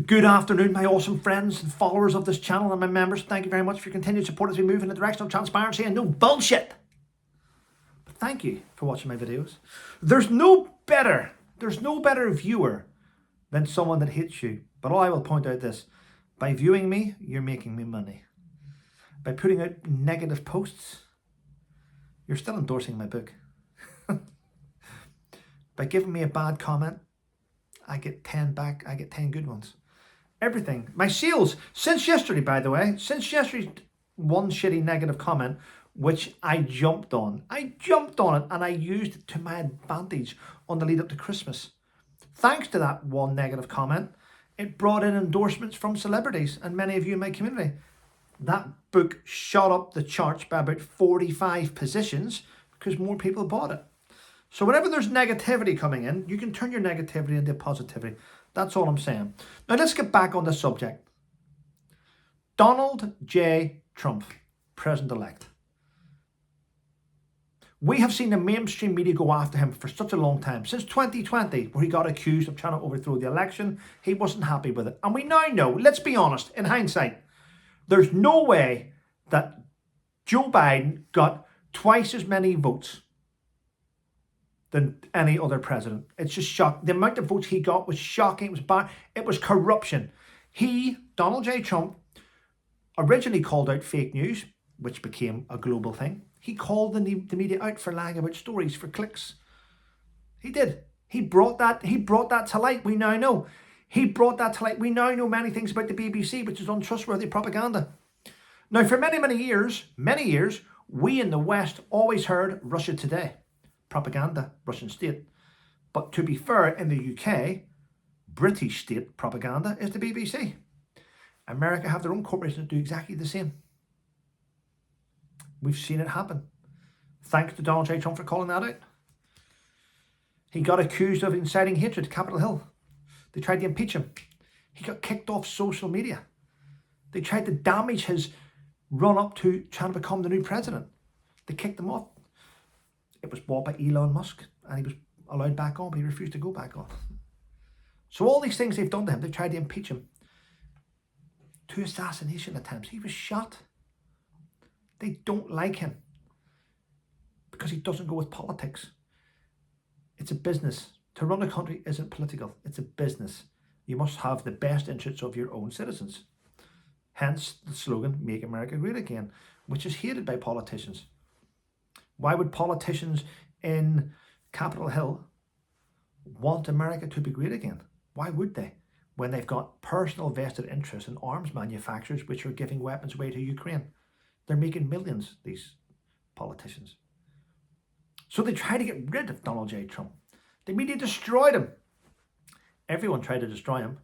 Good afternoon, my awesome friends and followers of this channel and my members. Thank you very much for your continued support as we move in the direction of transparency and no bullshit. But thank you for watching my videos. There's no better viewer than someone that hates you. But all I will point out this: by viewing me, you're making me money. By putting out negative posts, you're still endorsing my book. By giving me a bad comment, I get 10 back. I get 10 good ones. Everything. My sales, since yesterday, by the way, since yesterday's one shitty negative comment, which I jumped on it and I used it to my advantage on the lead up to Christmas. Thanks to that one negative comment, it brought in endorsements from celebrities and many of you in my community. That book shot up the charts by about 45 positions because more people bought it. So whenever there's negativity coming in, you can turn your negativity into positivity. That's all I'm saying. Now let's get back on the subject. Donald J. Trump, President-elect. We have seen the mainstream media go after him for such a long time. Since 2020, where he got accused of trying to overthrow the election, he wasn't happy with it. And we now know, let's be honest, in hindsight, there's no way that Joe Biden got twice as many votes than any other president. It's just shocking. The amount of votes he got was shocking. It was bad. It was corruption. He, Donald J. Trump, originally called out fake news, which became a global thing. He called the media out for lying about stories for clicks. He did. He brought that to light. We now know. He brought that to light. We now know many things about the BBC, which is untrustworthy propaganda. Now, for many years, we in the West always heard Russia Today. Propaganda, Russian state. But to be fair, in the UK, British state propaganda is the BBC. America have their own corporations that do exactly the same. We've seen it happen. Thanks to Donald J. Trump for calling that out. He got accused of inciting hatred at Capitol Hill. They tried to impeach him. He got kicked off social media. They tried to damage his run up to trying to become the new president. They kicked him off. It was bought by Elon Musk and he was allowed back on, but he refused to go back on. So all these things they've done to him, they've tried to impeach him. 2 assassination attempts. He was shot. They don't like him because he doesn't go with politics. It's a business. To run a country isn't political. It's a business. You must have the best interests of your own citizens. Hence the slogan, Make America Great Again, which is hated by politicians. Why would politicians in Capitol Hill want America to be great again? Why would they? When they've got personal vested interests in arms manufacturers which are giving weapons away to Ukraine. They're making millions, these politicians. So they try to get rid of Donald J. Trump. The media destroyed him. Everyone tried to destroy him.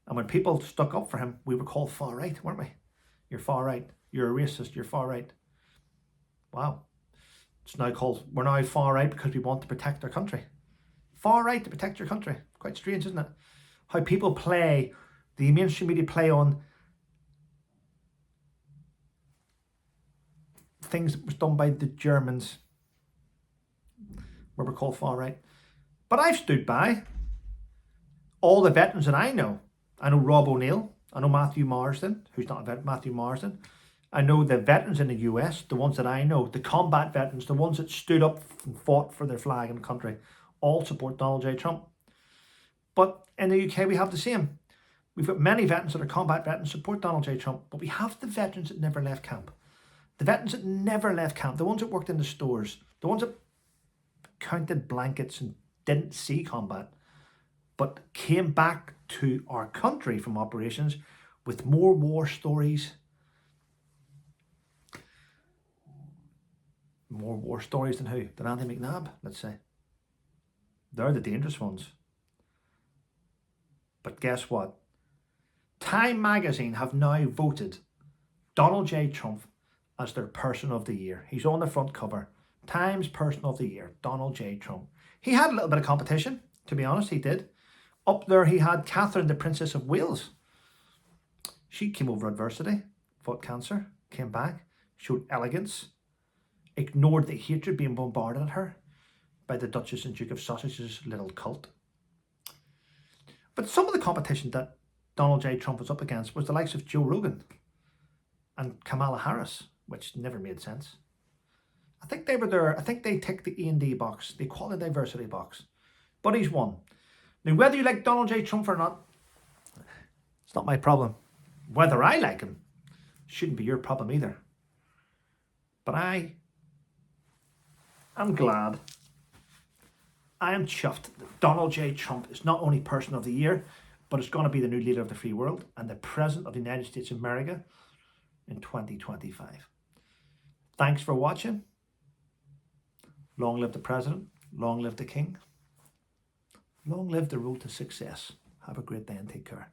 And when people stuck up for him, we were called far right, weren't we? You're far right. You're a racist. You're far right. Wow. It's now called, we're now far right because we want to protect our country. Far right to protect your country. Quite strange, isn't it? How people play, the mainstream media play on things that was done by the Germans, where we're called far right. But I've stood by all the veterans that I know. I know Rob O'Neill. I know Matthew Marsden, who's not a vet, Matthew Marsden. I know the veterans in the US, the ones that I know, the combat veterans, the ones that stood up and fought for their flag and country, all support Donald J. Trump. But in the UK, we have the same. We've got many veterans that are combat veterans support Donald J. Trump, but we have the veterans that never left camp. The veterans that never left camp, the ones that worked in the stores, the ones that counted blankets and didn't see combat, but came back to our country from operations with more war stories. More war stories than who? Than Andy McNabb, let's say. They're the dangerous ones. But guess what? Time magazine have now voted Donald J. Trump as their person of the year. He's on the front cover. Time's person of the year, Donald J. Trump. He had a little bit of competition, to be honest, he did. Up there he had Catherine, the Princess of Wales. She came over adversity, fought cancer, came back, showed elegance, ignored the hatred being bombarded at her by the Duchess and Duke of Sussex's little cult. But some of the competition that Donald J. Trump was up against was the likes of Joe Rogan and Kamala Harris, which never made sense. I think they were there. I think they ticked the E&D box, the equality diversity box. But he's won. Now, whether you like Donald J. Trump or not, it's not my problem. Whether I like him shouldn't be your problem either. But I am glad, I am chuffed that Donald J. Trump is not only Person of the Year, but is going to be the new leader of the free world and the President of the United States of America in 2025. Thanks for watching. Long live the President. Long live the King. Long live the road to success. Have a great day and take care.